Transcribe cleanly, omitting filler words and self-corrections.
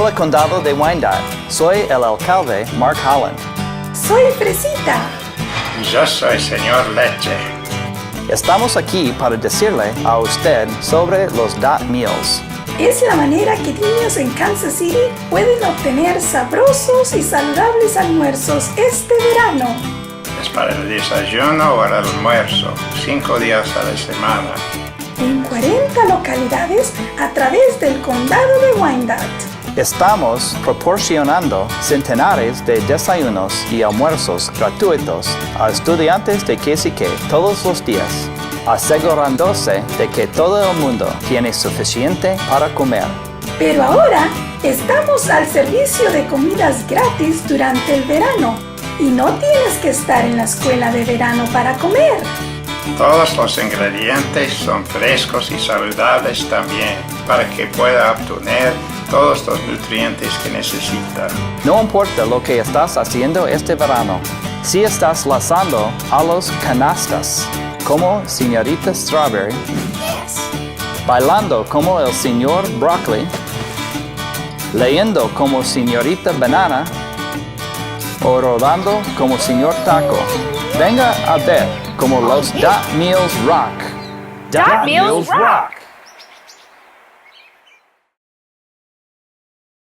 Hola, Condado de Wyandotte. Soy el alcalde Mark Holland. Soy Fresita. Yo soy señor Leche. Estamos aquí para decirle a usted sobre los Dot Meals. Es la manera que niños en Kansas City pueden obtener sabrosos y saludables almuerzos este verano. Es para el desayuno o el almuerzo, 5 días a la semana. En 40 localidades a través del condado de Wyandotte. Estamos proporcionando centenares de desayunos y almuerzos gratuitos a estudiantes de KCK todos los días, asegurándose de que todo el mundo tiene suficiente para comer. Pero ahora estamos al servicio de comidas gratis durante el verano y no tienes que estar en la escuela de verano para comer. Todos los ingredientes son frescos y saludables también, para que pueda obtener todos los nutrientes que necesita. No importa lo que estás haciendo este verano, si estás lanzando a los canastas, como señorita Strawberry, bailando como el señor Broccoli, leyendo como señorita Banana, o rodando como señor Taco, venga a ver como los Dot Meals rock. Dot Meals rock!